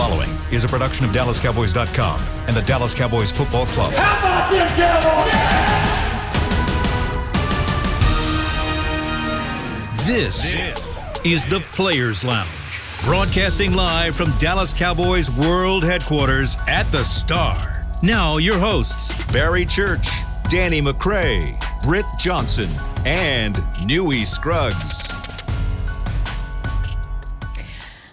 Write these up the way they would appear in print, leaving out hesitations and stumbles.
following is a production of DallasCowboys.com and the Dallas Cowboys Football Club. How about them Cowboys? This is the Players Lounge, broadcasting live from Dallas Cowboys World Headquarters at the Star. Now your hosts, Barry Church, Danny McCray, Britt Johnson, and Newy Scruggs.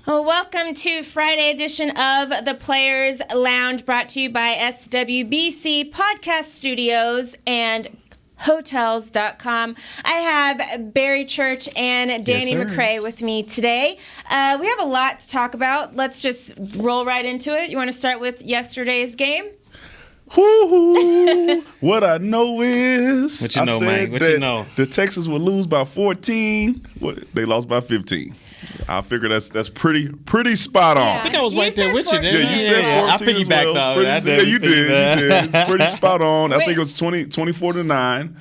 Well, welcome to Friday edition of the Players Lounge, brought to you by SWBC Podcast Studios and Hotels.com. I have Barry Church and Danny McCray with me today. We have a lot to talk about. Let's just roll right into it. You want to start with yesterday's game? Woo-hoo. What I know is, what you know, man? What you know? The Texans would lose by 14. They lost by 15. I figure that's pretty spot on. I think I was right there with you. Yeah, you said 14 I piggybacked well. Yeah, you did. It's pretty spot on. I think it was 24-9.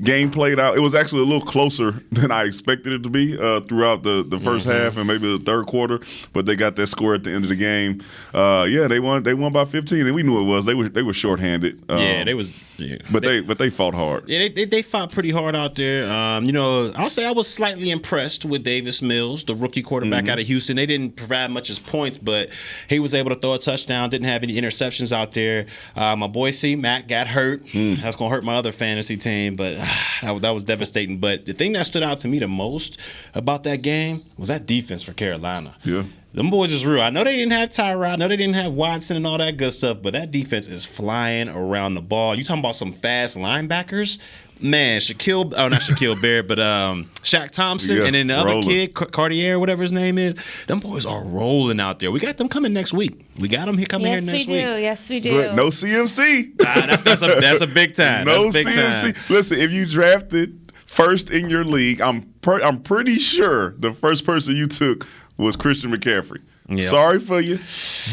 Game played out. It was actually a little closer than I expected it to be throughout the first half and maybe the third quarter. But they got that score at the end of the game. They won by 15, and we knew it was. They were shorthanded. They was. Yeah. But they fought hard. Yeah, they fought pretty hard out there. I'll say I was slightly impressed with Davis Mills, the rookie quarterback out of Houston. They didn't provide much as points, but he was able to throw a touchdown. Didn't have any interceptions out there. My boy C Mac got hurt. That's gonna hurt my other fantasy team, but that was devastating. But the thing that stood out to me the most about that game was that defense for Carolina. Yeah. Them boys is real. I know they didn't have Tyrod. I know they didn't have Watson and all that good stuff, but that defense is flying around the ball. You talking about some fast linebackers? Man, not Shaquille Barrett, but Shaq Thompson, and then the other kid, Cartier, whatever his name is. Them boys are rolling out there. We got them coming next week. We got them coming here next week. Yes, we do. But no CMC. That's a big time. No that's big CMC. Time. Listen, if you drafted first in your league, I'm pretty sure the first person you took was Christian McCaffrey. Yep. Sorry for you,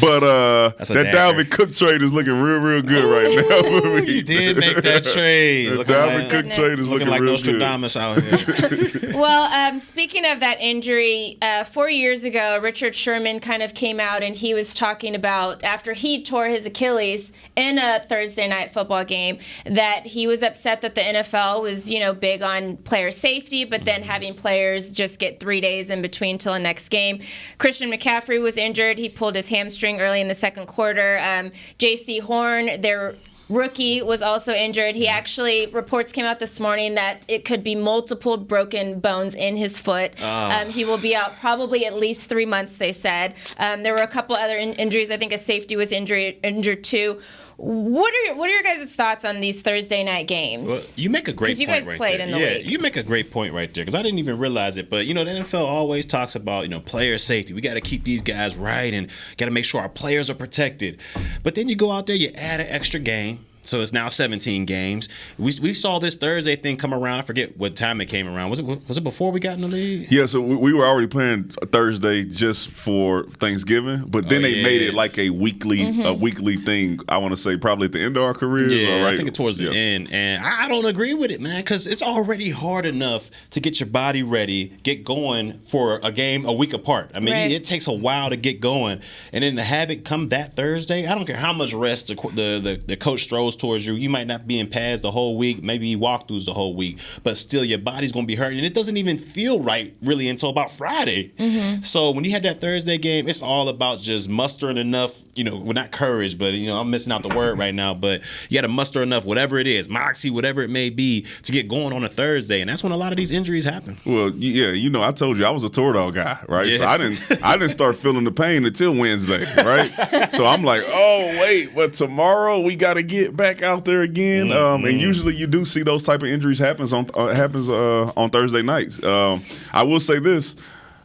but that Dalvin Cook trade is looking real good right now for me. You did make that trade. The Dalvin Cook trade is looking like real Nostradamus good. out here. Well, speaking of that injury, 4 years ago, Richard Sherman kind of came out and he was talking about after he tore his Achilles in a Thursday night football game that he was upset that the NFL was, big on player safety, but then having players just get 3 days in between till the next game. Christian McCaffrey was injured. He pulled his hamstring early in the second quarter. J.C. Horn, their rookie, was also injured. He actually, reports came out this morning that it could be multiple broken bones in his foot. He will be out probably at least 3 months, they said. There were a couple other injuries. I think a safety was injured too. What are your guys' thoughts on these Thursday night games? Well, you make a great point right there. Because you guys played in the league. Yeah, you make a great point right there because I didn't even realize it. But, the NFL always talks about, player safety. We got to keep these guys right and got to make sure our players are protected. But then you go out there, you add an extra game. So it's now 17 games. We saw this Thursday thing come around. I forget what time it came around. Was it before we got in the league? Yeah, so we were already playing Thursday just for Thanksgiving, but then they made it like a weekly thing. I want to say probably at the end of our careers. Yeah, I think towards the end. And I don't agree with it, man, because it's already hard enough to get your body ready, get going for a game a week apart. I mean, It takes a while to get going, and then to have it come that Thursday, I don't care how much rest the coach throws towards you. You might not be in pads the whole week, maybe walkthroughs the whole week, but still your body's going to be hurting. And it doesn't even feel right really until about Friday. So when you had that Thursday game, it's all about just mustering enough, not courage, but, I'm missing out the word right now, but you got to muster enough, whatever it is, moxie, whatever it may be, to get going on a Thursday. And that's when a lot of these injuries happen. Well, yeah, I told you I was a Toradol guy, right? Yeah. So I didn't start feeling the pain until Wednesday, right? So I'm like, oh, wait, but tomorrow we got to get back out there again. And usually you do see those type of injuries happens on Thursday nights. I will say this.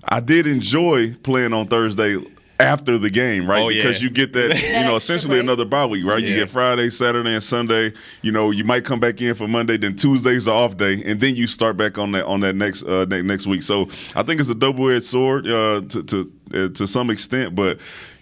I did enjoy playing on Thursday after the game, right? Because you get that, essentially another bye week, right? You get Friday, Saturday, and Sunday. You might come back in for Monday, then Tuesday's the off day, and then you start back on that next week. So I think it's a double-edged sword to some extent, but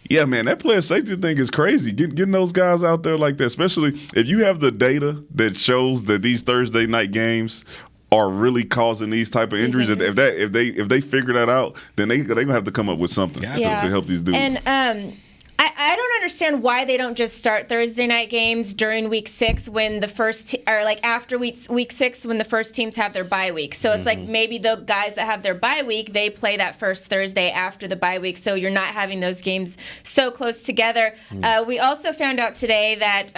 yeah, man, that player safety thing is crazy. Getting those guys out there like that, especially if you have the data that shows that these Thursday night games are really causing these type of injuries. If they figure that out, then they're gonna have to come up with something to help these dudes. And I don't understand why they don't just start Thursday night games during week 6 when the first or like after week 6 when the first teams have their bye week. So it's like maybe the guys that have their bye week, they play that first Thursday after the bye week. So you're not having those games so close together. We also found out today that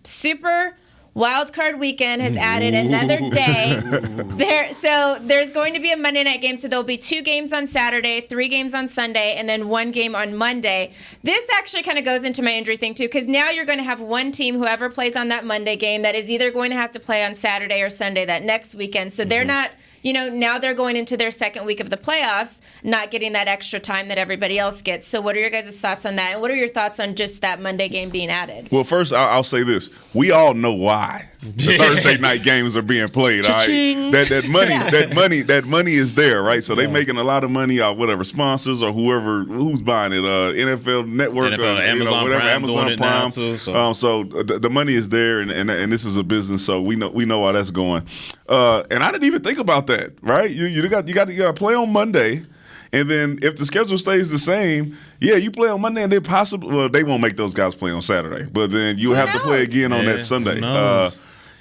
Super Wild Card Weekend has added another day. So there's going to be a Monday night game. So there'll be 2 games on Saturday, 3 games on Sunday, and then 1 game on Monday. This actually kind of goes into my injury thing too, because now you're going to have one team, whoever plays on that Monday game, that is either going to have to play on Saturday or Sunday that next weekend. So they're not, now they're going into their second week of the playoffs, not getting that extra time that everybody else gets. So what are your guys' thoughts on that? And what are your thoughts on just that Monday game being added? Well, first, I'll say this. We all know why the Thursday night games are being played. All right? That money is there, right? So they're making a lot of money out whatever sponsors or who's buying it. NFL Network, Amazon Prime, Amazon Prime. Too, so the money is there, and this is a business, so we know how that's going. And I didn't even think about that, right? You got to play on Monday. And then if the schedule stays the same, you play on Monday and then possibly, they won't make those guys play on Saturday. But then you have to play again on that Sunday.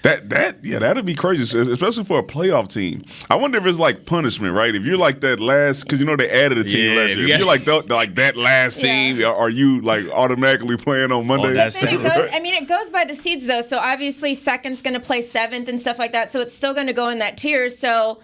That'd be crazy, especially for a playoff team. I wonder if it's like punishment, right? If you're like that last, because they added a team last year. If you're like that last team, are you like automatically playing on Monday? It goes by the seeds though. So obviously second's going to play 7th and stuff like that. So it's still going to go in that tier. So.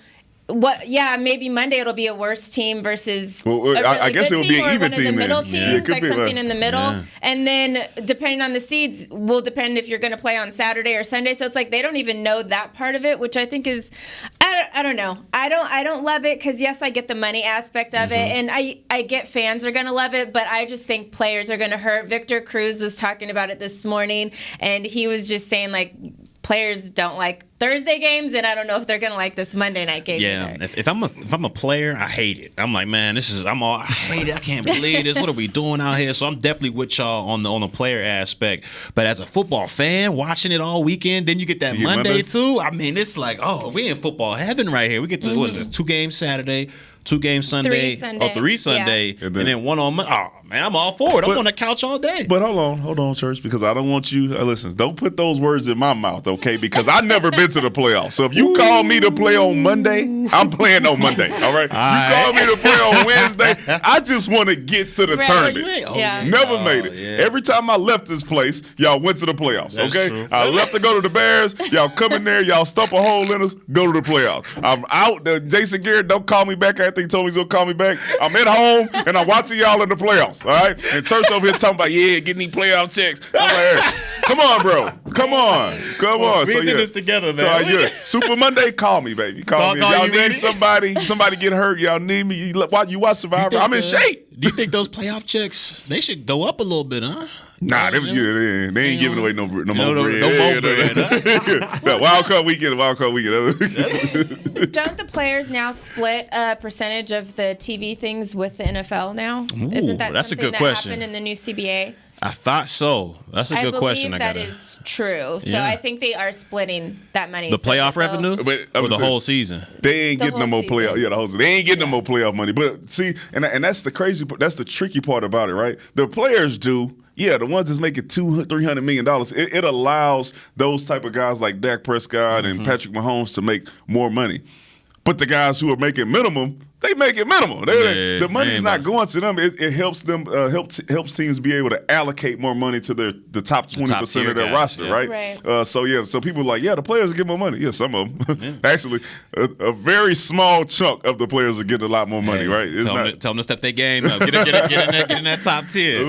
Maybe Monday it'll be a worse team versus I guess it'll be an even team. The middle teams, like something in the middle, and then depending on the seeds will depend if you're going to play on Saturday or Sunday. So it's like they don't even know that part of it, which I think is, I don't know. I don't love it because yes, I get the money aspect of it, and I get fans are going to love it, but I just think players are going to hurt. Victor Cruz was talking about it this morning, and he was just saying like. Players don't like Thursday games, and I don't know if they're gonna like this Monday night game. Yeah, if I'm a player, I hate it. I'm like, man, I hate it. I can't believe this. What are we doing out here? So I'm definitely with y'all on the player aspect. But as a football fan, watching it all weekend, then you get that Monday too. I mean, it's like, we in football heaven right here. We get what is this? 2 games Saturday. 2 games Sunday, 3 Sunday, and then 1 on Monday. Oh, man, I'm all for it. I'm on the couch all day. But hold on, Church, because I don't want you listen, don't put those words in my mouth, okay? Because I've never been to the playoffs. So if you call me to play on Monday, I'm playing on Monday, all right? You call me to play on Wednesday, I just want to get to the tournament. Never made it. Yeah. Every time I left this place, y'all went to the playoffs, okay? True. I left to go to the Bears. Y'all come in there, y'all stump a hole in us, go to the playoffs. I'm out. Jason Garrett, don't call me back after he told me he's going to call me back. I'm at home, and I'm watching y'all in the playoffs, all right? And Church over here talking about, getting these playoff checks. I'm like, hey, come on, bro. Come on. We're in this together, man. So, Super Monday, call me, baby. Call me. If y'all need somebody get hurt, y'all need me. You watch Survivor. I'm in shape. Do you think those playoff checks, they should go up a little bit, huh? Nah, they ain't giving away no more bread. No more bread. Wild Card Weekend. Don't the players now split a percentage of the TV things with the NFL now? Isn't that that's something a good question. Happened in the new CBA? I thought so. That's a good question. I believe that is true. So I think they are splitting that money. The playoff revenue? Or the whole season? They ain't getting no more playoff. Yeah, the whole season. They ain't getting no more playoff money. But see, and that's the crazy part. That's the tricky part about it, right? The players do. Yeah, the ones that's making $200-300 million, it allows those type of guys like Dak Prescott and Patrick Mahomes to make more money. But the guys who are making minimum, they make it minimum. The money's not going to them. It helps them helps teams be able to allocate more money to the top 20% of their roster, right? So people are like, the players get more money. Yeah, some of them. Actually, a very small chunk of the players are getting a lot more money, right? Tell them to step their game up. Get in that top tier.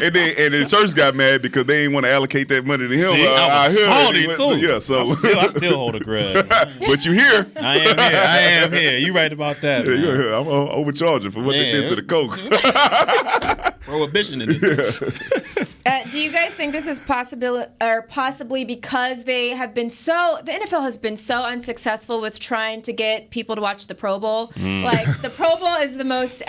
And then Church got mad because they didn't want to allocate that money to him. See, I was salty too. Yeah, so I still hold a grudge. But you here. I am here. You right about that. Yeah, I'm overcharging for what they did to the Coke. Prohibition in this. Do you guys think this is possibly because the NFL has been so unsuccessful with trying to get people to watch the Pro Bowl? Like the Pro Bowl is the most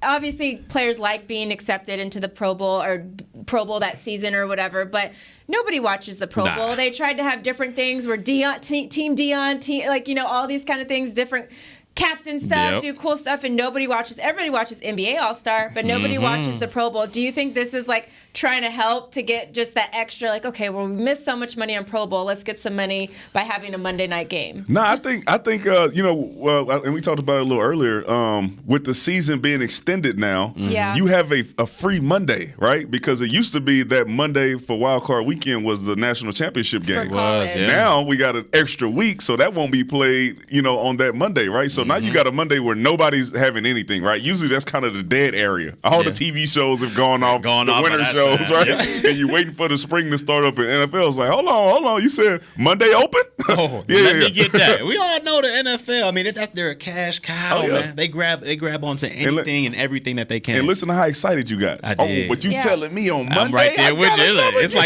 obviously players like being accepted into the Pro Bowl or Pro Bowl that season or whatever, but nobody watches the Pro Bowl. They tried to have different things where Team Dion, all these kind of things, different captain stuff, do cool stuff, and nobody watches. Everybody watches NBA All-Star, but nobody watches the Pro Bowl. Do you think this is like trying to help to get just that extra, like, okay, well, we missed so much money on Pro Bowl, let's get some money by having a Monday night game? No, I think and we talked about it a little earlier, with the season being extended now, you have a free Monday, right? Because it used to be that Monday for Wild Card Weekend was the national championship game. Now we got an extra week, so that won't be played, on that Monday, right? So now you got a Monday where nobody's having anything, right? Usually that's kind of the dead area. All the TV shows have gone off, the winter shows, right? And you're waiting for the spring to start up in NFL. It's like, hold on. You said Monday open? Let me get that. We all know the NFL. I mean, they're a cash cow, man. They grab onto anything and everything that they can. And listen to how excited you got. I did. Oh, but you telling me on Monday? I'm right there with you. It's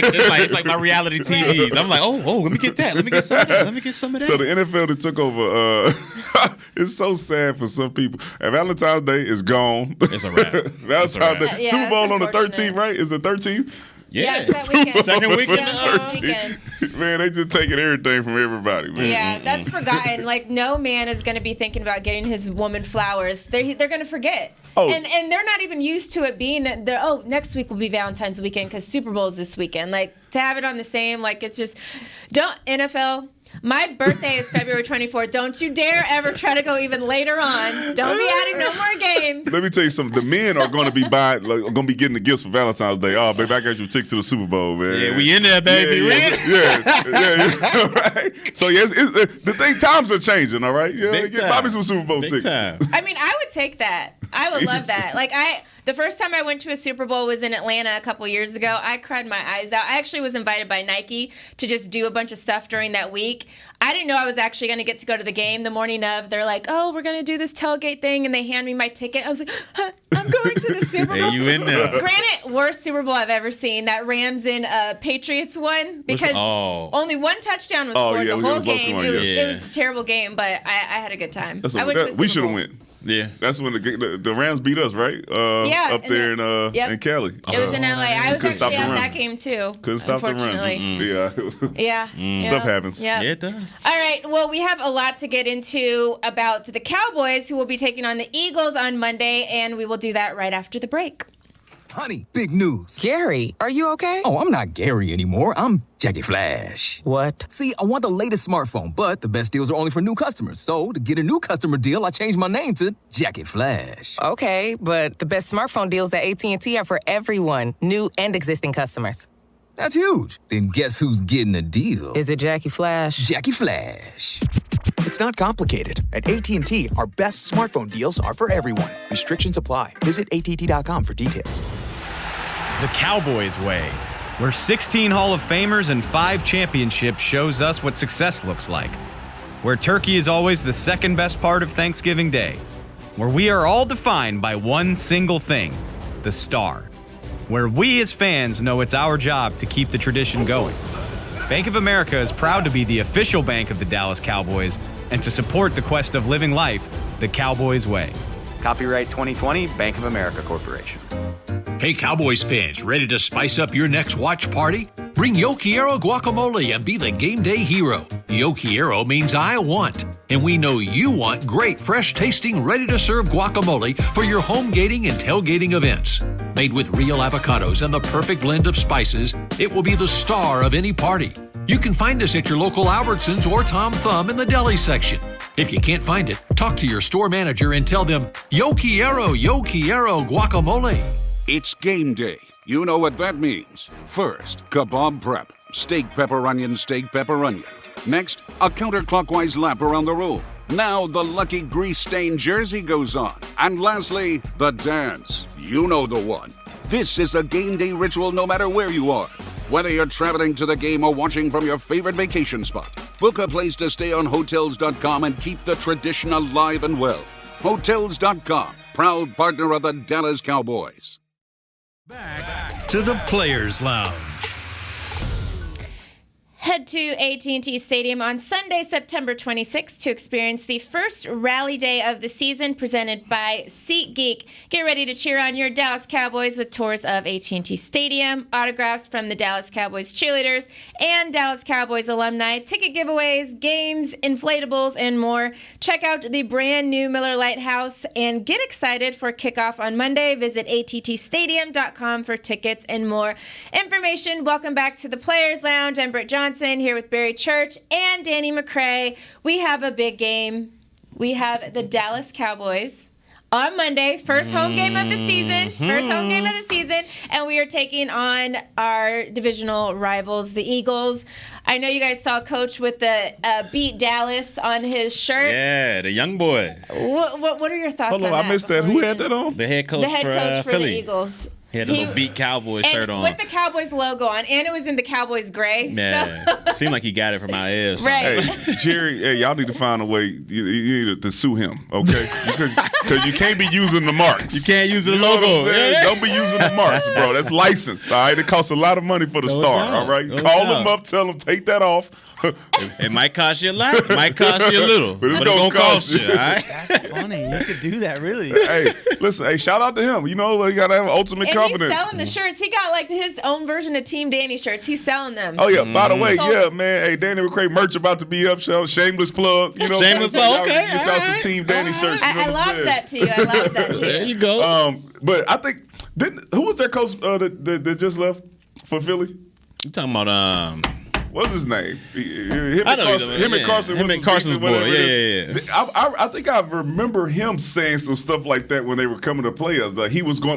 like my reality TVs. I'm like, let me get that. Let me get some of that. Let me get some of that. So the NFL that took over, it's so sad for some people. And Valentine's Day is gone. It's a wrap. Valentine's Day. Super Bowl on the 13th, right? Is the 13th? Yeah, it's that weekend. Second weekend. Man, they just taking everything from everybody, man. Yeah, that's forgotten. Like, no man is going to be thinking about getting his woman flowers. They're going to forget. Oh. And they're not even used to it being that next week will be Valentine's weekend because Super Bowl is this weekend. Like, to have it on the same, like, it's just, NFL. My birthday is February 24th. Don't you dare ever try to go even later on. Don't be adding no more games. Let me tell you something. The men are going to be getting the gifts for Valentine's Day. Oh, baby, I got you tickets to the Super Bowl, man. Yeah, we in there, baby. Yeah. Right? So, yes, times are changing, all right? Yeah, Big get time. Bobby some Super Bowl Big tickets. Time. I mean, I would take that. I would love that. Like, the first time I went to a Super Bowl was in Atlanta a couple years ago. I cried my eyes out. I actually was invited by Nike to just do a bunch of stuff during that week. I didn't know I was actually going to get to go to the game the morning of. They're like, oh, we're going to do this tailgate thing, and they hand me my ticket. I was like, I'm going to the Super Bowl. Hey, you in there. Granted, worst Super Bowl I've ever seen. That Rams and Patriots one, because only one touchdown was scored the whole game. It was a terrible game, but I had a good time. We should have went. Yeah, that's when the Rams beat us, right? Up there in Cali. It was in LA. I was actually at that game too. Couldn't stop the run. Yeah. Stuff happens. Yeah, it does. All right. Well, we have a lot to get into about the Cowboys, who will be taking on the Eagles on Monday, and we will do that right after the break. Honey, big news. Gary, are you okay? Oh, I'm not Gary anymore. I'm Jackie Flash. What? See, I want the latest smartphone, but the best deals are only for new customers. So, to get a new customer deal, I changed my name to Jackie Flash. Okay, but the best smartphone deals at AT&T are for everyone, new and existing customers. That's huge. Then guess who's getting a deal? Is it Jackie Flash? Jackie Flash. It's not complicated. At AT&T, our best smartphone deals are for everyone. Restrictions apply. Visit att.com for details. The Cowboys way, where 16 Hall of Famers and 5 championships shows us what success looks like. Where turkey is always the second best part of Thanksgiving Day. Where we are all defined by one single thing, the star. Where we as fans know it's our job to keep the tradition going. Bank of America is proud to be the official bank of the Dallas Cowboys and to support the quest of living life the Cowboys way. Copyright 2020, Bank of America Corporation. Hey, Cowboys fans, ready to spice up your next watch party? Bring Yo Quiero guacamole and be the game day hero. Yo Quiero means I want, and we know you want great, fresh-tasting, ready-to-serve guacamole for your home gating and tailgating events. Made with real avocados and the perfect blend of spices, it will be the star of any party. You can find us at your local Albertsons or Tom Thumb in the deli section. If you can't find it, talk to your store manager and tell them, Yo Quiero guacamole. It's game day. You know what that means. First, kebab prep. Steak, pepper, onion, steak, pepper, onion. Next, a counterclockwise lap around the room. Now the lucky grease-stained jersey goes on. And lastly, the dance. You know the one. This is a game day ritual no matter where you are. Whether you're traveling to the game or watching from your favorite vacation spot, book a place to stay on Hotels.com and keep the tradition alive and well. Hotels.com, proud partner of the Dallas Cowboys. Back to the Players Lounge. Head to AT&T Stadium on Sunday, September 26th to experience the first rally day of the season presented by SeatGeek. Get ready to cheer on your Dallas Cowboys with tours of AT&T Stadium, autographs from the Dallas Cowboys cheerleaders and Dallas Cowboys alumni, ticket giveaways, games, inflatables, and more. Check out the brand new Miller Lite House and get excited for kickoff on Monday. Visit attstadium.com for tickets and more information. Welcome back to the Players Lounge. I'm Britt Johnson here with Barry Church and Danny McCray. We have a big game. We have the Dallas Cowboys on Monday, first home game of the season. And we are taking on our divisional rivals, the Eagles. I know you guys saw Coach with the Beat Dallas on his shirt. Yeah, the young boy. What are your thoughts on that? I missed that. Who had that on? The head coach for the Eagles. He had a little Beat Cowboys shirt on. With the Cowboys logo on, and it was in the Cowboys gray. Yeah, so. Seemed like he got it from our ears. Right. Hey, Jerry, y'all need to find a way. You need to sue him, okay? Because you can't be using the marks. You can't use the logo. Don't be using the marks, bro. That's licensed, all right? It costs a lot of money for the star, all right? Call them up, tell them, take that off. It might cost you a lot. It might cost you a little. But it's going to cost you, all right? That's funny. You could do that, really. Hey, listen, shout out to him. You know, you got to have ultimate confidence. He's selling the shirts. He got like his own version of Team Danny shirts. He's selling them. Oh, yeah. By the way, man. Hey, Danny McCray merch about to be up. Shameless plug. You know, shameless plug. Okay. Get y'all some Team Danny shirts. I love that to you. There you go. But I think, who was their coach that just left for Philly? You talking about What's his name? Him and Carson's boy. Yeah. I think I remember him saying some stuff like that when they were coming to play us. That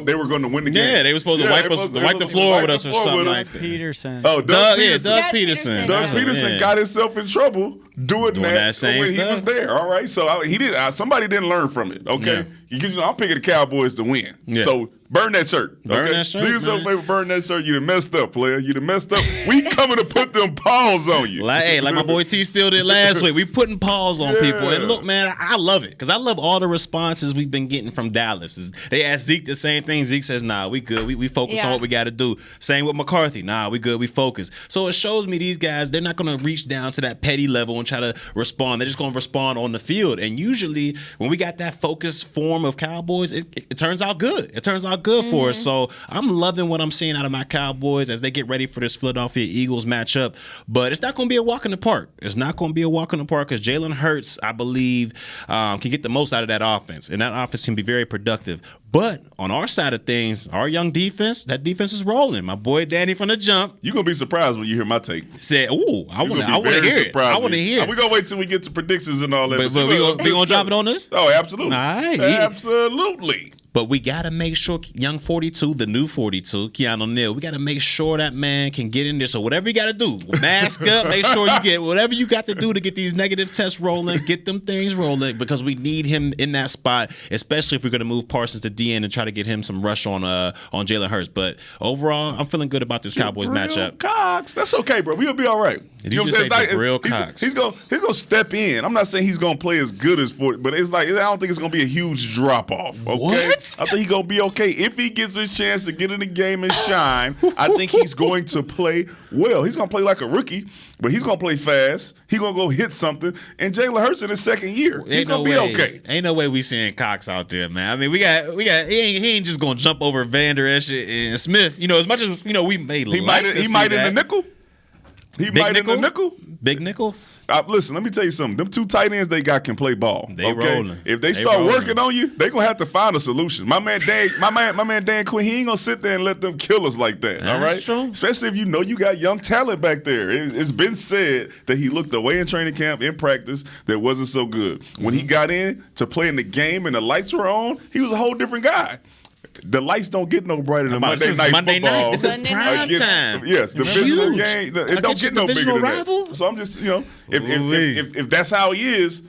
they were going to win the game. Yeah, they were supposed to wipe the floor with us or something like that. Peterson. Oh, Doug Peterson. Doug Peterson got himself in trouble doing that same when stuff. he was there. All right, so he did. Somebody didn't learn from it. Okay, I'm picking the Cowboys to win. Yeah. So burn that shirt. Burn that shirt. Do yourself a favor, burn that shirt. You done messed up, player. You done messed up. We coming to put them paws on you. Like my boy T still did last week. We putting paws on people. And look, man, I love it because I love all the responses we've been getting from Dallas. They asked Zeke the same thing. Zeke says, "Nah, we good. We focus on what we got to do." Same with McCarthy. "Nah, we good. We focus." So it shows me these guys, they're not going to reach down to that petty level and try to respond. They're just going to respond on the field. And usually when we got that focused form of Cowboys, it turns out good. It turns out good for us. So I'm loving what I'm seeing out of my Cowboys as they get ready for this Philadelphia Eagles matchup. But it's not going to be a walk in the park. It's not going to be a walk in the park because Jalen Hurts, I believe, can get the most out of that offense. And that offense can be very productive. But on our side of things, our young defense, that defense is rolling. My boy Danny from the jump. You're going to be surprised when you hear my take. Said, ooh, I want to hear it. I want to hear it. We're going to wait till we get to predictions and all that. But we going to drop it on this? Oh, absolutely. All right. Absolutely. But we got to make sure young 42, the new 42, Keanu Neal, we got to make sure that man can get in there. So whatever you got to do, mask up, make sure you get whatever you got to do to get these negative tests rolling, get them things rolling because we need him in that spot, especially if we're going to move Parsons to DN and try to get him some rush on Jalen Hurts. But overall, I'm feeling good about this Cowboys matchup. Cox, that's okay, bro. We'll be all right. Did you just say Jabril Cox? He's gonna step in. I'm not saying he's gonna play as good as 40, but it's like I don't think it's gonna be a huge drop off. Okay? What? I think he's gonna be okay if he gets his chance to get in the game and shine. I think he's going to play well. He's gonna play like a rookie, but he's gonna play fast. He's gonna go hit something. And Jalen Hurts in his second year, he's gonna be okay. Ain't no way we seeing Cox out there, man. I mean, we got. He ain't just gonna jump over Vander Esch and Smith. You know, as much as we may. He might in the nickel. He might in the nickel. Big nickel. Listen, let me tell you something. Them two tight ends they got can play ball. They rolling. If they start working on you, they gonna have to find a solution. My man Dan Quinn, he ain't gonna sit there and let them kill us like that. All right, true. Especially if you know you got young talent back there. It's been said that he looked away in training camp, in practice, that wasn't so good. When he got in to play in the game and the lights were on, he was a whole different guy. The lights don't get no brighter than Monday night football. This is prime time. Yes, divisional game. It don't get no bigger than rival? that. So I'm just, if that's how he is,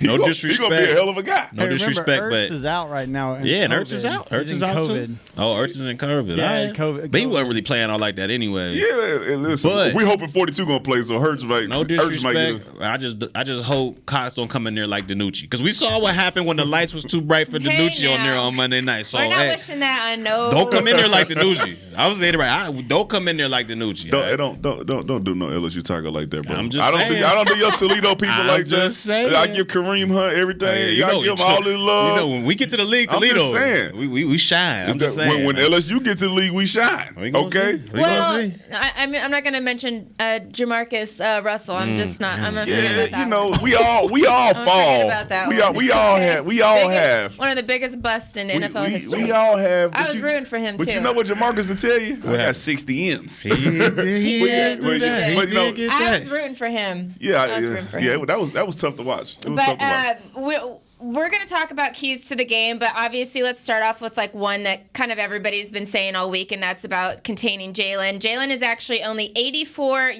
No disrespect. He's going to be a hell of a guy. No disrespect, Ertz but is out right now. Yeah, and Ertz is out. Ertz is out COVID. too. Oh, Ertz is in COVID. Yeah, right. COVID. But he wasn't really playing all like that anyway. Yeah, and listen, But we hoping 42 going to play, so Hurts might. No disrespect. Might I just hope Cox don't come in there like Danucci, because we saw what happened when the lights was too bright for Danucci on there on Monday night. So we're not wishing that on no. Don't come in there like Danucci. I was saying it right. Don't come in there like Danucci. Don't do no LSU tackle like that, bro. I'm just I don't do your Toledo people like that. Just saying. I give Kareem Hunt everything. Hey, Y'all give him all this love. You know, when we get to the league, Toledo, I'm just saying. we shine. I'm just saying. When LSU get to the league, we shine. Okay? Well, I'm not going to mention Jamarcus Russell. I'm just not. I'm not forget about that. You know, we all fall. About that we all have. One of the biggest busts in NFL history. We all have. I was rooting for him too. But you know what Jamarcus will tell you? I got 60 M's. He did get I was rooting for him. Yeah, I was rooting for him. that was tough to watch. It was tough to watch. We're going to talk about keys to the game, but obviously let's start off with like one that kind of everybody's been saying all week, and that's about containing Jalen. Jalen is actually only 84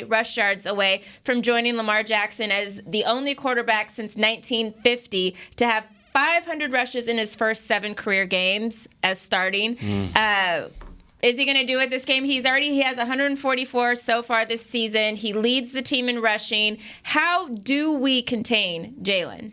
rush yards away from joining Lamar Jackson as the only quarterback since 1950 to have 500 rushes in his first 7 career games as starting. Is he going to do it this game? He has 144 so far this season. He leads the team in rushing. How do we contain Jalen?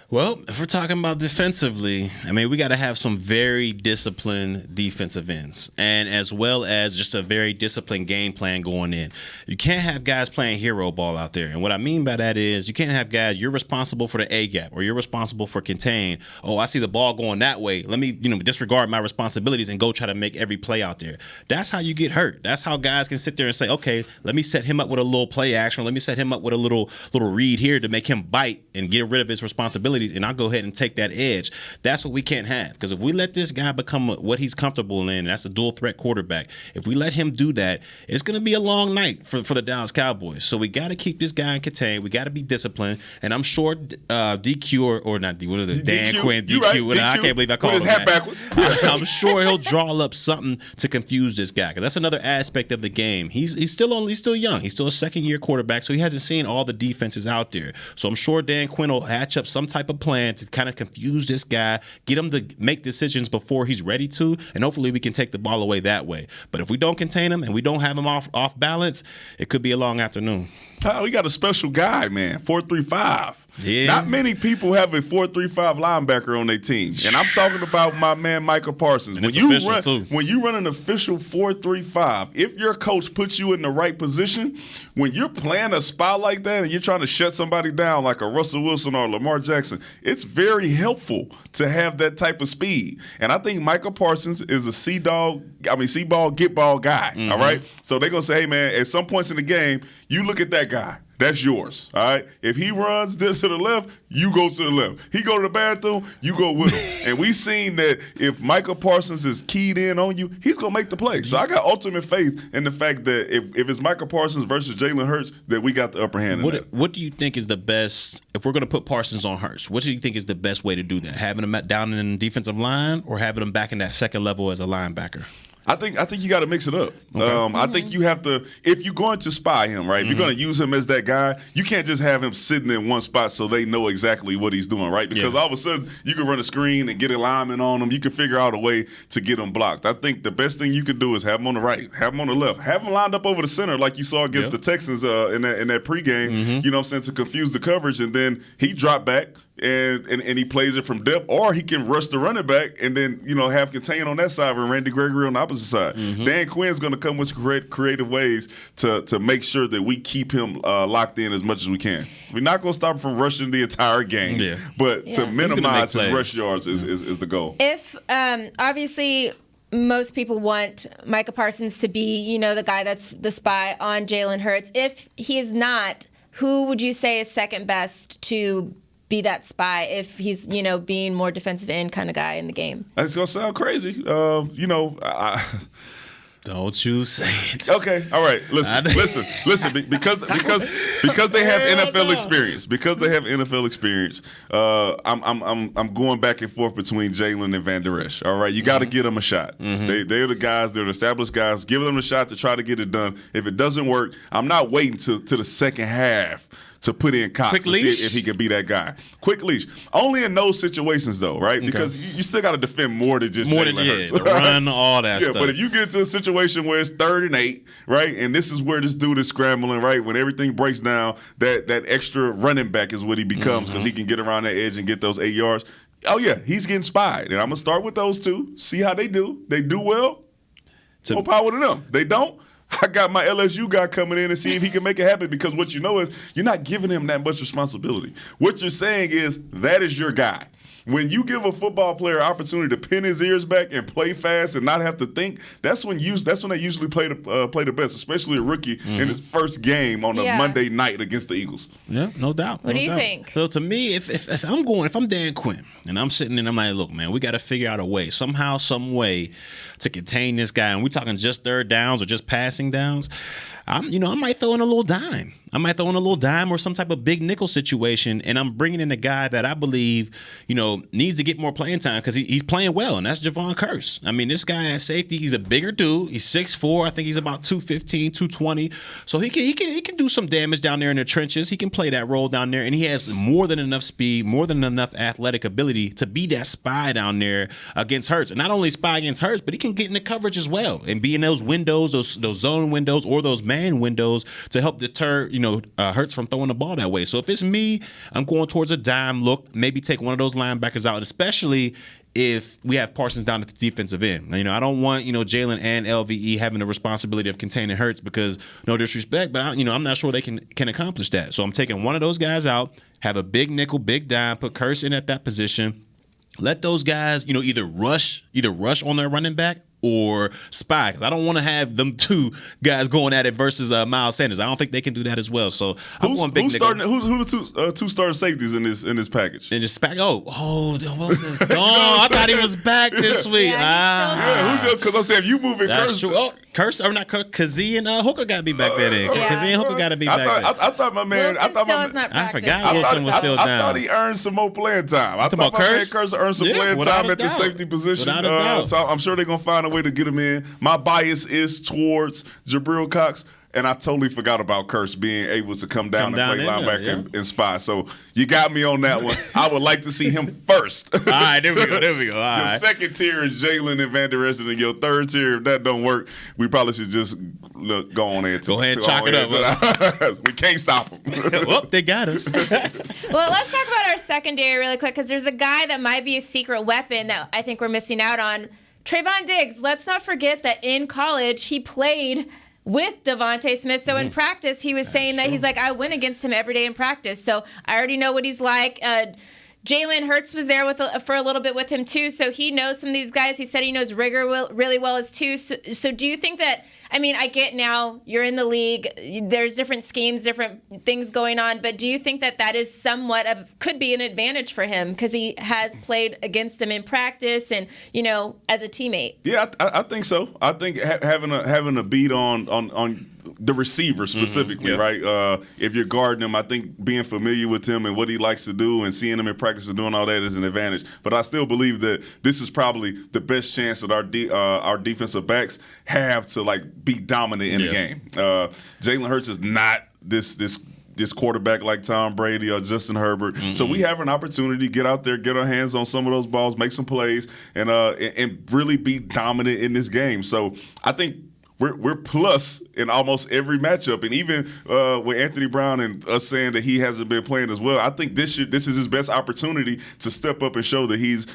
Well, if we're talking about defensively, I mean, we got to have some very disciplined defensive ends, and as well as just a very disciplined game plan going in. You can't have guys playing hero ball out there. And what I mean by that is you can't have guys, you're responsible for the A gap or you're responsible for contain. Oh, I see the ball going that way. Let me, disregard my responsibilities and go try to make every play out there. That's how you get hurt. That's how guys can sit there and say, okay, let me set him up with a little play action. Let me set him up with a little read here to make him bite and get rid of his responsibilities. And I'll go ahead and take that edge. That's what we can't have. Because if we let this guy become what he's comfortable in, and that's a dual threat quarterback, if we let him do that, it's going to be a long night for the Dallas Cowboys. So we got to keep this guy contained. We got to be disciplined. And I'm sure DQ or not, what is it? Dan Quinn, DQ. Right, DQ. I can't believe I called him his hat that. backwards. I'm sure he'll draw up something to confuse this guy. Because that's another aspect of the game. He's still young. He's still a second-year quarterback, so he hasn't seen all the defenses out there. So I'm sure Dan Quinn will hatch up some type of plan to kind of confuse this guy, get him to make decisions before he's ready to, and hopefully we can take the ball away that way. But if we don't contain him and we don't have him off balance, it could be a long afternoon. We got a special guy, man. 4.35. Yeah. Not many people have a 4.35 linebacker on their team, and I'm talking about my man Michael Parsons. When you run an official 4.35, if your coach puts you in the right position, when you're playing a spot like that and you're trying to shut somebody down like a Russell Wilson or Lamar Jackson, it's very helpful to have that type of speed. And I think Michael Parsons is a see-ball, get-ball guy. Mm-hmm. All right, so they're gonna say, hey man, at some points in the game, you look at that guy. That's yours, all right? If he runs this to the left, you go to the left. He go to the bathroom, you go with him. And we seen that if Michael Parsons is keyed in on you, he's going to make the play. So I got ultimate faith in the fact that if it's Michael Parsons versus Jalen Hurts, that we got the upper hand in that. What do you think is the best, if we're going to put Parsons on Hurts, what do you think is the best way to do that? Having him down in the defensive line or having him back in that second level as a linebacker? I think you got to mix it up. Okay. I think you have to, if you're going to spy him, right? If you're going to use him as that guy, you can't just have him sitting in one spot so they know exactly what he's doing, right? Because all of a sudden you can run a screen and get a lineman on him. You can figure out a way to get him blocked. I think the best thing you can do is have him on the right, have him on the left, have him lined up over the center like you saw against the Texans in that pregame. Mm-hmm. You know what I'm saying, to confuse the coverage, and then he dropped back. And he plays it from depth, or he can rush the running back and then have contain on that side and Randy Gregory on the opposite side. Mm-hmm. Dan Quinn's going to come with creative ways to make sure that we keep him locked in as much as we can. We're not going to stop him from rushing the entire game, but to minimize his rush yards is the goal. If obviously most people want Micah Parsons to be the guy that's the spy on Jalen Hurts. If he is not, who would you say is second best to be that spy if he's, being more defensive end kind of guy in the game? It's going to sound crazy. Don't you say it. Okay, all right. Listen. Because they have NFL experience. Because they have NFL experience. I'm going back and forth between Jalen and Van Der Esch. All right, you got to give them a shot. Mm-hmm. They're the guys. They're the established guys. Give them a shot to try to get it done. If it doesn't work, I'm not waiting to the second half to put in Cox to see if he can be that guy. Quick leash. Only in those situations, though, right? Because you still got to defend more than just Jalen Hurts. The run, all that stuff. But if you get to a situation where it's 3rd and 8, right, and this is where this dude is scrambling, right, when everything breaks down, that extra running back is what he becomes because he can get around that edge and get those 8 yards. Oh, yeah, he's getting spied. And I'm going to start with those two, see how they do. They do well, more power to them. They don't, I got my LSU guy coming in and see if he can make it happen, because what you know is you're not giving him that much responsibility. What you're saying is that is your guy. When you give a football player an opportunity to pin his ears back and play fast and not have to think, that's when they usually play the best, especially a rookie in his first game on a Monday night against the Eagles. Yeah, no doubt. What do you think? So to me, if I'm Dan Quinn and I'm sitting and I'm like, look, man, we got to figure out a way, somehow, some way to contain this guy. And we're talking just third downs or just passing downs. I might throw in a little dime. I might throw in a little dime or some type of big nickel situation, and I'm bringing in a guy that I believe, needs to get more playing time because he's playing well, and that's Javon Curse. I mean, this guy at safety, he's a bigger dude. He's 6'4". I think he's about 215, 220. So he can do some damage down there in the trenches. He can play that role down there, and he has more than enough speed, more than enough athletic ability to be that spy down there against Hurts. And not only spy against Hurts, but he can get in the coverage as well and be in those windows, those zone windows or those man windows to help deter, Hurts from throwing the ball that way. So if it's me, I'm going towards a dime look, maybe take one of those linebackers out, especially if we have Parsons down at the defensive end. I don't want, Jalen and LVE having the responsibility of containing Hurts because, no disrespect, but I'm not sure they can accomplish that. So I'm taking one of those guys out, have a big nickel, big dime, put Curse in at that position. Let those guys, either rush on their running back or spy, because I don't want to have them two guys going at it versus Miles Sanders. I don't think they can do that as well. So I'm going big. Who's the two starting safeties in this package? In this package? Wilson's gone. I thought he was back this week. Because I'm saying if you move it, Curse. Curse or not Curse? Kazee and Hooker got to be back there. Kazee and Hooker got to be back there. I thought my man. I forgot Wilson was still down. I thought he earned some more playing time. I thought my man Curse earned some playing time at the safety position. So I'm sure they're gonna find a way to get him in. My bias is towards Jabril Cox, and I totally forgot about Curse being able to come down and play linebacker and spy. So you got me on that one. I would like to see him first. All right, there we go. All your second tier is Jalen and Van Der Esch, and your third tier, if that don't work, we probably should just go on there. Go ahead and chalk it up. We can't stop them. Well, they got us. Well, let's talk about our secondary really quick, because there's a guy that might be a secret weapon that I think we're missing out on. Trayvon Diggs. Let's not forget that in college he played with Devontae Smith. So in practice, he was saying that he's like, I win against him every day in practice. So I already know what he's like. Jalen Hurts was there for a little bit with him too, so he knows some of these guys. He said he knows Rigger really well as too. So do you think that? I get now you're in the league. There's different schemes, different things going on. But do you think that is somewhat could be an advantage for him because he has played against him in practice and as a teammate? Yeah, I think so. I think having a beat on the receiver specifically, right? If you're guarding him, I think being familiar with him and what he likes to do and seeing him in practice and doing all that is an advantage. But I still believe that this is probably the best chance that our defensive backs have to be dominant in the game. Jalen Hurts is not this quarterback like Tom Brady or Justin Herbert. Mm-hmm. So we have an opportunity to get out there, get our hands on some of those balls, make some plays, and really be dominant in this game. So I think we're plus in almost every matchup, and even with Anthony Brown and us saying that he hasn't been playing as well, I think this is his best opportunity to step up and show that he's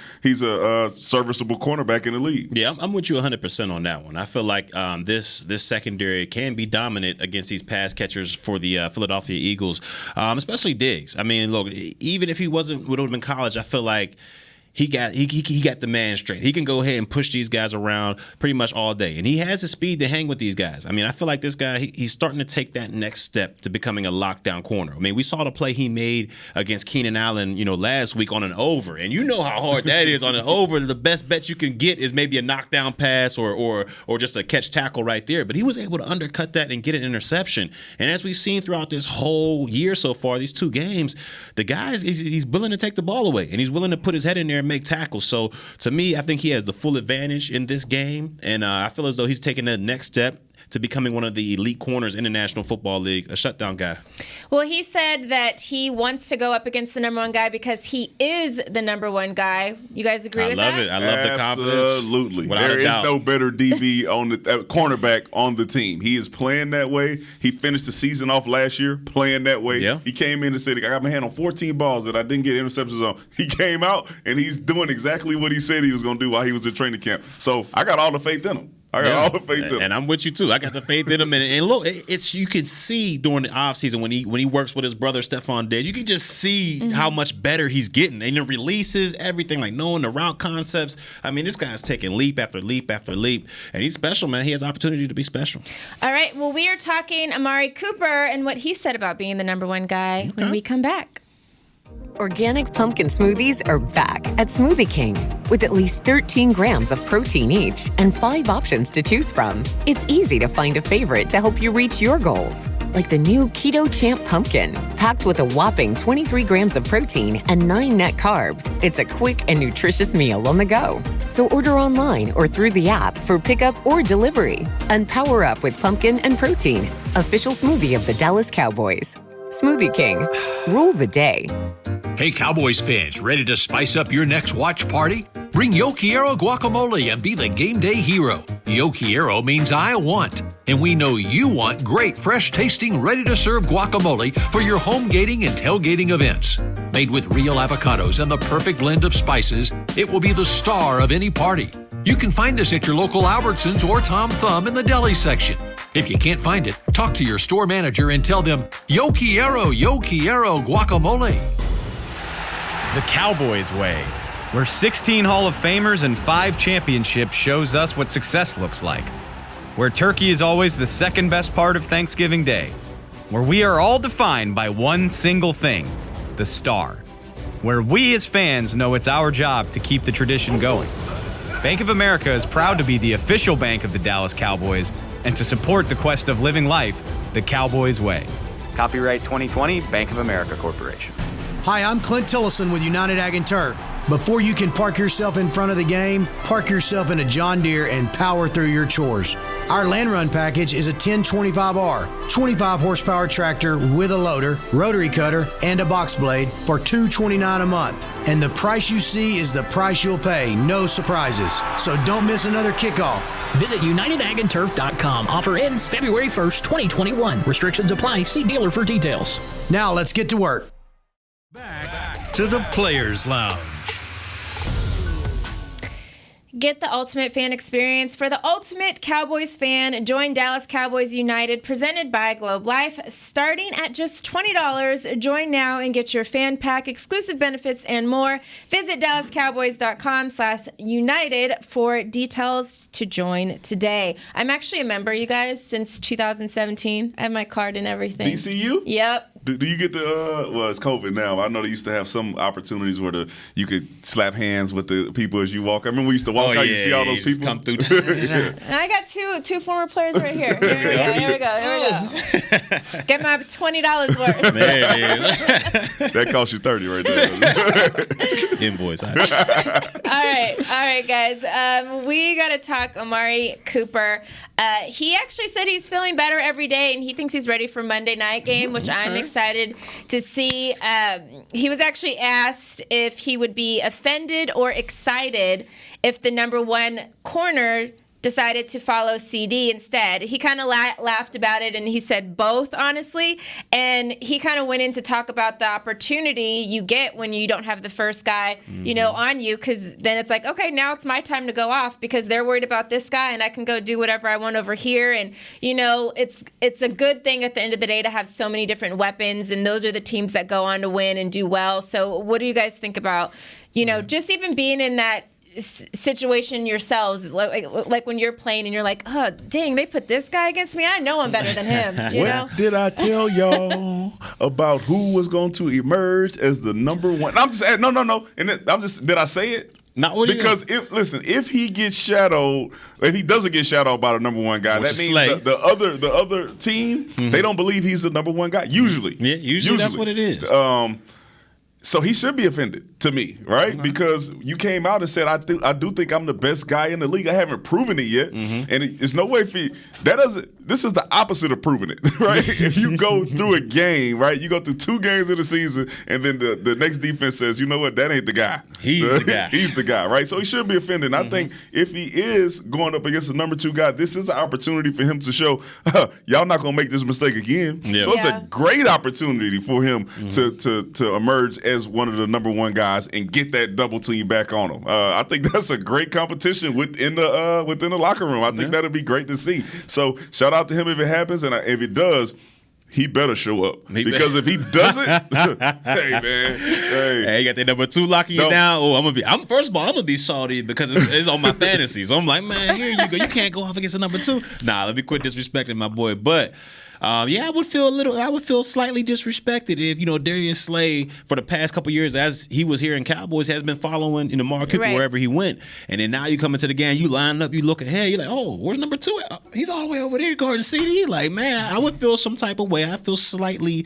a serviceable cornerback in the league. Yeah, I'm with you 100% on that one. I feel like this secondary can be dominant against these pass catchers for the Philadelphia Eagles, especially Diggs. Look, even if he would have been college, I feel like he got the man straight. He can go ahead and push these guys around pretty much all day, and he has the speed to hang with these guys. I feel like this guy he's starting to take that next step to becoming a lockdown corner. We saw the play he made against Keenan Allen, last week on an over, and you know how hard that is on an over. The best bet you can get is maybe a knockdown pass or just a catch tackle right there. But he was able to undercut that and get an interception. And as we've seen throughout this whole year so far, these two games, the guys he's willing to take the ball away and he's willing to put his head in there and make tackles. So to me, I think he has the full advantage in this game, and I feel as though he's taking the next step to becoming one of the elite corners in the National Football League, a shutdown guy? Well, he said that he wants to go up against the number one guy because he is the number one guy. You guys agree with that? I love it. I love the confidence. Absolutely. There is no better DB on the cornerback on the team. He is playing that way. He finished the season off last year playing that way. Yeah. He came in and said, I got my hand on 14 balls that I didn't get interceptions on. He came out, and he's doing exactly what he said he was going to do while he was in training camp. So I got all the faith in him. I got all the faith in him. And I'm with you, too. I got the faith in him. And look, it's you can see during the offseason when he works with his brother, Stephon Diggs, you can just see how much better he's getting. And the releases, everything, like knowing the route concepts. I mean, this guy's taking leap after leap after leap. And he's special, man. He has opportunity to be special. All right. Well, we are talking Omari Cooper and what he said about being the number one guy when we come back. Organic pumpkin smoothies are back at Smoothie King with at least 13 grams of protein each and 5 options to choose from. It's easy to find a favorite to help you reach your goals, like the new Keto Champ Pumpkin, packed with a whopping 23 grams of protein and 9 net carbs. It's a quick and nutritious meal on the go. So order online or through the app for pickup or delivery. And power up with pumpkin and protein. Official smoothie of the Dallas Cowboys. Smoothie King. Rule the day. Hey, Cowboys fans, ready to spice up your next watch party? Bring Yo Quiero guacamole and be the game day hero. Yo Quiero means I want, and we know you want great, fresh-tasting, ready-to-serve guacamole for your home gating and tailgating events. Made with real avocados and the perfect blend of spices, it will be the star of any party. You can find us at your local Albertsons or Tom Thumb in the deli section. If you can't find it, talk to your store manager and tell them, Yo Quiero guacamole. The Cowboys way, where 16 Hall of Famers and 5 championships shows us what success looks like. Where turkey is always the second best part of Thanksgiving Day. Where we are all defined by one single thing, the star. Where we as fans know it's our job to keep the tradition going. Bank of America is proud to be the official bank of the Dallas Cowboys and to support the quest of living life the Cowboys way. Copyright 2020, Bank of America Corporation. Hi, I'm Clint Tillison with United Ag and Turf. Before you can park yourself in front of the game, park yourself in a John Deere and power through your chores. Our Land Run package is a 1025R, 25 horsepower tractor with a loader, rotary cutter, and a box blade for $229 a month. And the price you see is the price you'll pay, no surprises. So don't miss another kickoff. Visit UnitedAgAndTurf.com. Offer ends February 1st, 2021. Restrictions apply. See dealer for details. Now let's get to work. Back to the Players Lounge. Get the ultimate fan experience for the ultimate Cowboys fan. Join Dallas Cowboys United, presented by Globe Life, starting at just $20. Join now and get your fan pack, exclusive benefits, and more. Visit DallasCowboys.com/United for details to join today. I'm actually a member, you guys, since 2017. I have my card and everything. DCU? Yep. Do you get the well, it's COVID now. I know they used to have some opportunities where you could slap hands with the people as you walk. I remember we used to walk out, you see all those people come through. I got two former players right here. Here we go. Get my $20 worth. There it is. That cost you $30 right there. Invoice. All right, guys. We got to talk Omari Cooper. He actually said he's feeling better every day, and he thinks he's ready for Monday night game, which I'm excited to see. He was actually asked if he would be offended or excited if the number one corner decided to follow CD instead. He kind of laughed about it, and he said both, honestly. And he kind of went in to talk about the opportunity you get when you don't have the first guy, on you, because then it's like, okay, now it's my time to go off because they're worried about this guy, and I can go do whatever I want over here. And, it's a good thing at the end of the day to have so many different weapons, and those are the teams that go on to win and do well. So what do you guys think about, just even being in that situation yourselves, like when you're playing and you're like, oh dang, they put this guy against me, I know I'm better than him. What did I tell y'all about who was going to emerge as the number one? I'm just no, and did I say it? Not really. Because if he gets shadowed, if he doesn't get shadowed by the number one guy, that means the other team, they don't believe he's the number one guy. Usually, usually that's what it is. So he should be offended to me, right? Mm-hmm. Because you came out and said, I do think I'm the best guy in the league. I haven't proven it yet. Mm-hmm. And it's no way for you. This is the opposite of proving it, right? If you go through a game, right? You go through 2 games of the season, and then the next defense says, you know what, that ain't the guy. He's the guy. He's the guy, right? So he should be offended. And I think if he is going up against the number 2 guy, this is an opportunity for him to show, y'all not going to make this mistake again. Yeah. So it's a great opportunity for him to emerge as one of the number 1 guys and get that double team back on him. I think that's a great competition within the locker room. I think that'll be great to see. So shout out to him if it happens, and if it does, he better show up. Because if he doesn't, hey man, hey, you got that number 2 locking you down. Oh, first of all, I'm gonna be salty because it's on my fantasy. So I'm like, man, here you go. You can't go off against a number 2. Nah, let me quit disrespecting my boy. But I would feel slightly disrespected if, Darius Slay for the past couple years as he was here in Cowboys has been following, Omari Cooper wherever he went. And then now you come into the game, you line up, you look ahead, you're like, oh, where's number 2? He's all the way over there guarding CD. Like, man, I would feel some type of way. I feel slightly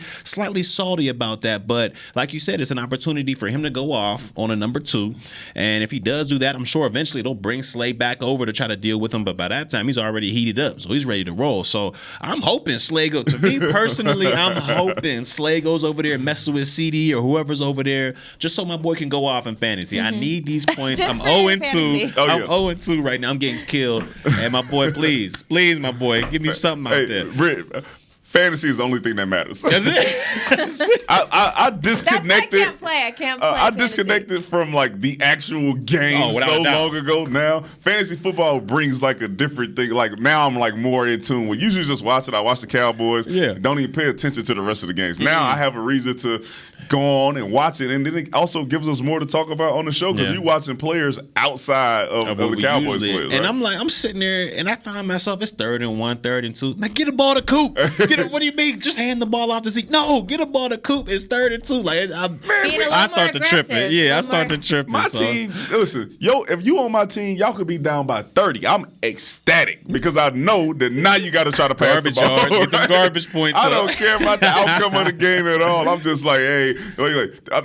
salty about that. But like you said, it's an opportunity for him to go off on a number 2. And if he does do that, I'm sure eventually they'll bring Slay back over to try to deal with him. But by that time, he's already heated up. So he's ready to roll. So I'm hoping Slay to me personally, I'm hoping Slay goes over there and messes with CD or whoever's over there just so my boy can go off in fantasy. I need these points. I'm 0-2. I'm 0-2 right now. I'm getting killed. And my boy, please, my boy, give me something out there. Britt, fantasy is the only thing that matters. That's it. I disconnected. I can't play. I disconnected from like the actual game long ago. Now fantasy football brings like a different thing. Like now I'm like more in tune with. Usually just watch it. I watch the Cowboys. Yeah. Don't even pay attention to the rest of the games. Now I have a reason to go on and watch it, and then it also gives us more to talk about on the show because you're watching players outside of the Cowboys players. And right? I'm sitting there and I find myself it's 3rd and 1, 3rd and 2. Man, get a ball to Coop. What do you mean? Just hand the ball off to Z? No, get a ball to Coop. It's 3rd and 2. Like I start to tripping. Yeah, I start to tripping. My team, listen, if you on my team, y'all could be down by 30. I'm ecstatic because I know that now you got to try to pass the ball. Yards, get them garbage points. I don't care about the outcome of the game at all. I'm just like, hey,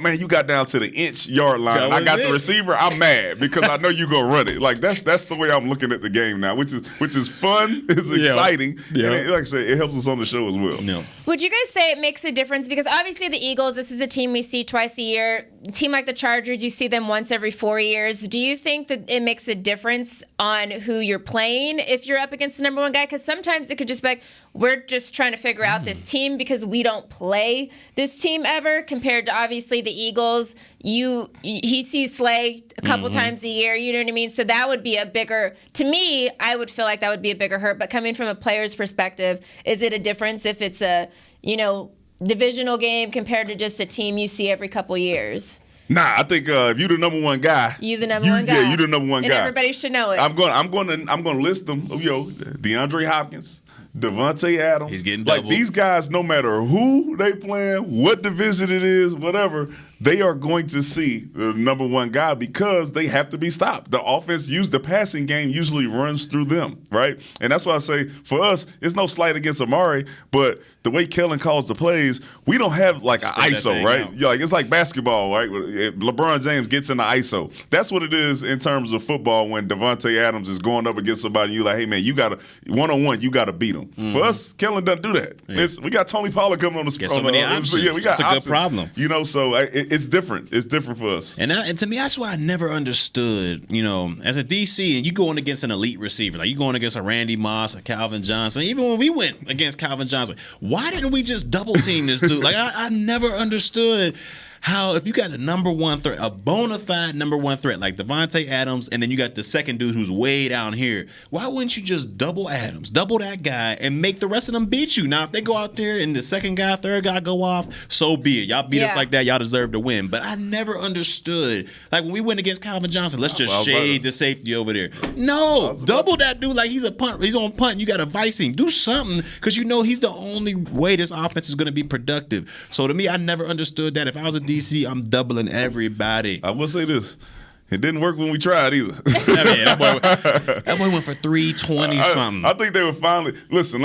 man, you got down to the inch-yard line. And I got the receiver. I'm mad because I know you gonna run it. Like that's the way I'm looking at the game now, which is fun. It's exciting. Yeah. And like I said, it helps us on the show as well. Yeah. Would you guys say it makes a difference? Because obviously the Eagles, this is a team we see twice a year. A team like the Chargers, you see them once every 4 years. Do you think that it makes a difference on who you're playing if you're up against the number 1 guy? Because sometimes it could just be like, we're just trying to figure out this team because we don't play this team ever, compared to obviously the Eagles. He sees Slay a couple times a year, you know what I mean? So that would be to me, I would feel like that would be a bigger hurt. But coming from a player's perspective, is it a difference if it's a, divisional game compared to just a team you see every couple years? Nah, I think if you're the number 1 guy, you're the number 1 guy. Yeah, you're the number 1 guy. And everybody should know it. I'm going to list them. DeAndre Hopkins, Devontae Adams. He's getting doubled. Like these guys, no matter who they playing, what division it is, whatever, they are going to see the number 1 guy because they have to be stopped. The offense the passing game usually runs through them, right? And that's why I say for us, it's no slight against Omari, but the way Kellen calls the plays, we don't have like an ISO, right? Like it's like basketball, right? If LeBron James gets in the ISO. That's what it is in terms of football when Devontae Adams is going up against somebody. You're like, hey man, you got to one-on-one, you got to beat him. For us, Kellen doesn't do that. Yeah. We got Tony Pollard coming on the screen. So many options. Yeah, we got That's a good problem. So it's different. It's different for us. And to me, that's why I never understood, as a DC, and you going against an elite receiver, like you going against a Randy Moss, a Calvin Johnson, even when we went against Calvin Johnson, why didn't we just double team this dude? Like I never understood how if you got a number 1 threat, a bona fide number 1 threat like Devontae Adams, and then you got the second dude who's way down here, why wouldn't you just double Adams, double that guy, and make the rest of them beat you? Now, if they go out there and the second guy, third guy go off, so be it. Y'all beat us like that, y'all deserve to win. But I never understood. Like when we went against Calvin Johnson, let's just shade the safety over there. No, double that dude like he's a punt. He's on punt. You got to vice him. Do something because he's the only way this offense is going to be productive. So to me, I never understood that. If I was a DC, I'm doubling everybody. I will say this. It didn't work when we tried either. That boy went for 320 something. I think they were finally listen.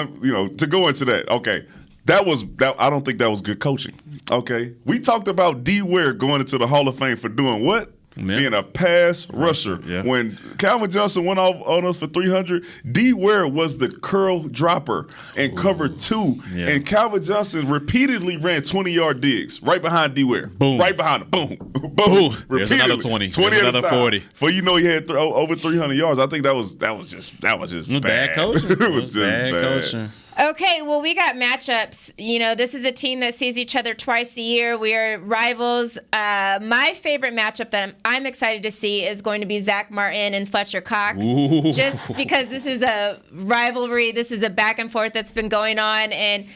To go into that. Okay, I don't think that was good coaching. Okay, we talked about D. Ware going into the Hall of Fame for doing what? Being a pass rusher. Yeah. When Calvin Johnson went off on us for 300, D. Ware was the curl dropper and covered 2. Yeah. And Calvin Johnson repeatedly ran 20-yard digs right behind D. Ware. Boom. Right behind him. Boom. Boom. There's another 20. 20 There's another 40. For he had over 300 yards. I think that was just bad coaching. It was just bad coaching. Okay, well, we got matchups. This is a team that sees each other twice a year. We are rivals. My favorite matchup that I'm excited to see is going to be Zach Martin and Fletcher Cox. Ooh. Just because this is a rivalry. This is a back and forth that's been going on. And,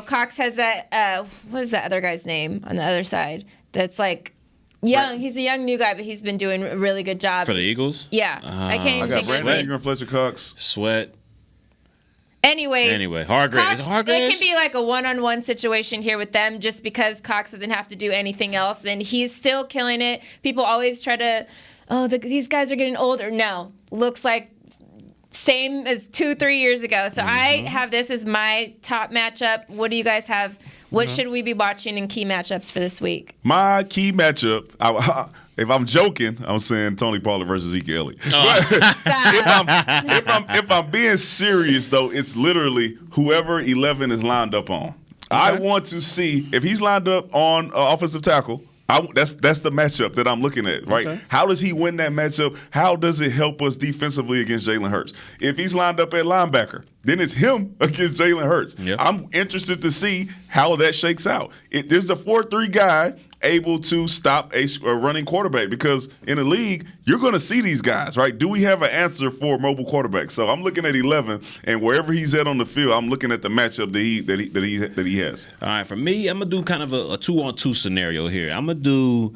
Cox has that, what is that other guy's name on the other side? That's like young. Right. He's a young new guy, but he's been doing a really good job. For the Eagles? Yeah. I can't even think of his name. Ingram, Fletcher Cox. Sweat. Anyway, Hargraves. Is it Hargraves? It can be like a one-on-one situation here with them just because Cox doesn't have to do anything else, and he's still killing it. People always try to, these guys are getting older. No, looks like same as 2-3 years ago. So I have this as my top matchup. What do you guys have? What should we be watching in key matchups for this week? My key matchup, if I'm joking, I'm saying Tony Pollard versus Zeke Elliott. If I'm being serious, though, it's literally whoever 11 is lined up on. Okay. I want to see if he's lined up on offensive tackle. That's the matchup that I'm looking at, right? Okay. How does he win that matchup? How does it help us defensively against Jalen Hurts? If he's lined up at linebacker, then it's him against Jalen Hurts. Yep. I'm interested to see how that shakes out. There's a 4-3 guy able to stop a running quarterback because in the league, you're going to see these guys, right? Do we have an answer for mobile quarterbacks? So I'm looking at 11, and wherever he's at on the field, I'm looking at the matchup that he has. All right, for me, I'm going to do kind of a 2-on-2 scenario here. I'm going to do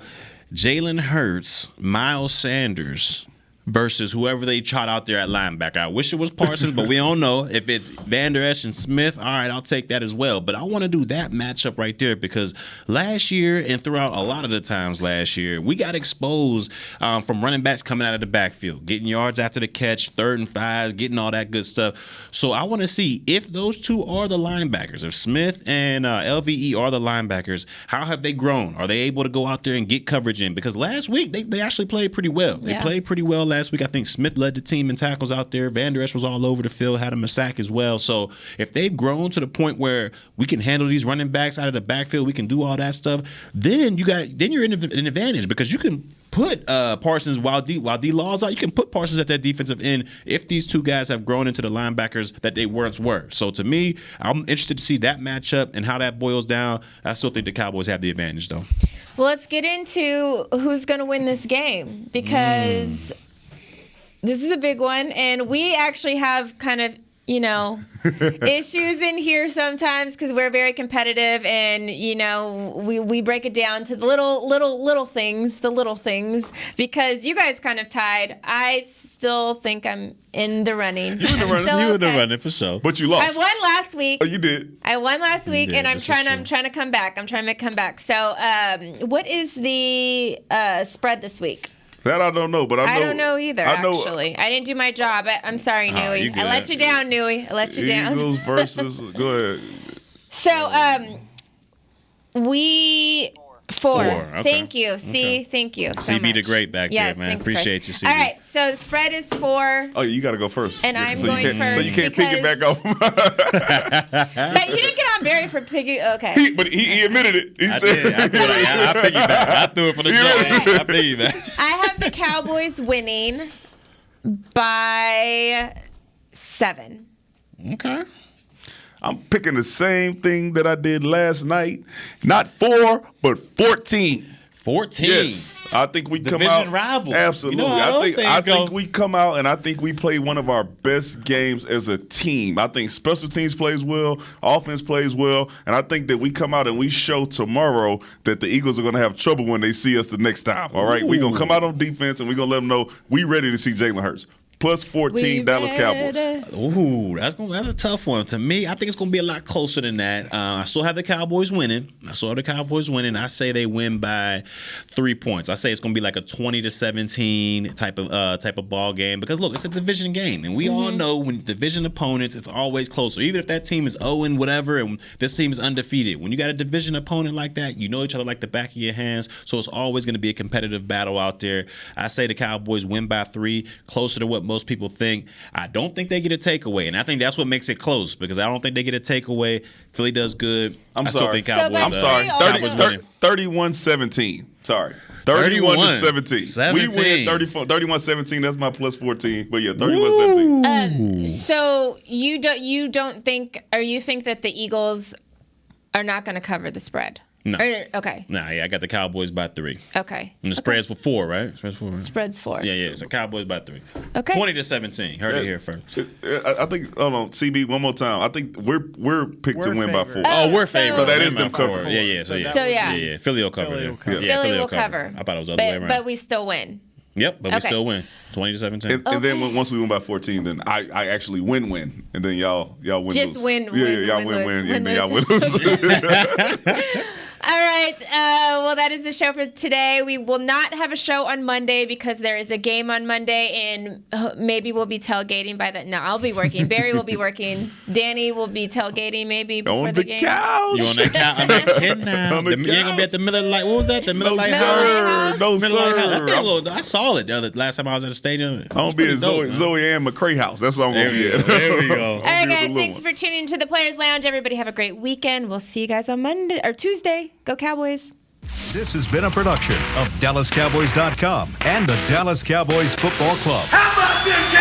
Jalen Hurts, Miles Sanders versus whoever they trot out there at linebacker. I wish it was Parsons, but we don't know. If it's Van Der Esch and Smith, all right, I'll take that as well. But I want to do that matchup right there because last year and throughout a lot of the times last year, we got exposed from running backs coming out of the backfield, getting yards after the catch, 3rd and 5s, getting all that good stuff. So I want to see if those two are the linebackers, if Smith and LVE are the linebackers, how have they grown? Are they able to go out there and get coverage in? Because last week, they actually played pretty well. They played pretty well last week. I think Smith led the team in tackles out there. Van Der Esch was all over the field, had him a sack as well. So if they've grown to the point where we can handle these running backs out of the backfield, we can do all that stuff, then you're in an advantage because you can put Parsons while D Law's out. You can put Parsons at that defensive end if these two guys have grown into the linebackers that they once were. So to me, I'm interested to see that matchup and how that boils down. I still think the Cowboys have the advantage, though. Well, let's get into who's going to win this game because this is a big one, and we actually have kind of, issues in here sometimes because we're very competitive, and we break it down to the little things because you guys kind of tied. I still think I'm in the running. You were in the running for sure, but you lost. I won last week. Oh, you did. I won last week, and I'm trying to come back. I'm trying to come back. So, what is the spread this week? That I don't know, but I don't know either, actually. I didn't do my job. I'm sorry, Nui. I let you down, Nui. I let you down. Eagles versus, go ahead. So, we... 4. Okay. Thank you. C, thank you so CB much. the Great back there, man. Thanks, appreciate Chris. you, CB. All right, so the spread is 4. Oh, you got to go first. And I'm going first. So you can't pick it back up. But you didn't get on Barry for picking. Okay. But he admitted it. He said, I piggyback. I threw it for the joke. I piggyback. I have the Cowboys winning by 7. Okay. I'm picking the same thing that I did last night. Not 4, but 14. 14. Yes. I think we come out. Division rival. Absolutely. I think we come out and I think we play one of our best games as a team. I think special teams plays well, offense plays well, and I think that we come out and we show tomorrow that the Eagles are going to have trouble when they see us the next time. All right? We're going to come out on defense and we're going to let them know we ready to see Jalen Hurts. Plus 14 Dallas Cowboys. Ooh, that's a tough one. To me, I think it's going to be a lot closer than that. I still have the Cowboys winning. I say they win by 3 points. I say it's going to be like a 20-17 type of ball game because look, it's a division game, and we all know when division opponents, it's always closer. Even if that team is 0 whatever, and this team is undefeated, when you got a division opponent like that, you know each other like the back of your hands. So it's always going to be a competitive battle out there. I say the Cowboys win by 3, closer to what most people think. I don't think they get a takeaway, and I think that's what makes it close because I don't think they get a takeaway. Philly does good. I'm I sorry. Still think Cowboys, I'm sorry. 31-17. Sorry. 31-17. We win 31-17. That's my plus 14. But yeah, 31-17. So you don't think, or you think that the Eagles are not going to cover the spread? No. Okay. Nah, yeah, I got the Cowboys by 3. Okay. And the spread's for 4, right? Spread's 4. Yeah. So Cowboys by 3. Okay. 20-17. Heard it here first. I think. Hold on, CB. One more time. I think we're picked to win by 4. Oh, we're favored. So that is them cover. Yeah. So Philly will cover. Philly will cover. I thought it was the other way around. But we still win. Yep, but we still win. 20-17. And then once we win by 14, then I actually win, and then y'all win. Just lose. win. Y'all win, and then y'all win. Lose. All right. Well, that is the show for today. We will not have a show on Monday because there is a game on Monday, and maybe we'll be tailgating by that. No, I'll be working. Barry will be working. Danny will be tailgating maybe before on the game. Couch. You on that couch? I'm not kidding now. You ain't gonna be at the Miller Light. What was that? The Miller Light House? No, sir. I saw it last time I was at the stadium. I'm gonna be at Zoe Ann McCray house. That's all I'm gonna be at. There we go. All right, guys. Thanks for tuning into the Players Lounge. Everybody have a great weekend. We'll see you guys on Monday or Tuesday. Go Cowboys. This has been a production of DallasCowboys.com and the Dallas Cowboys Football Club. How about this,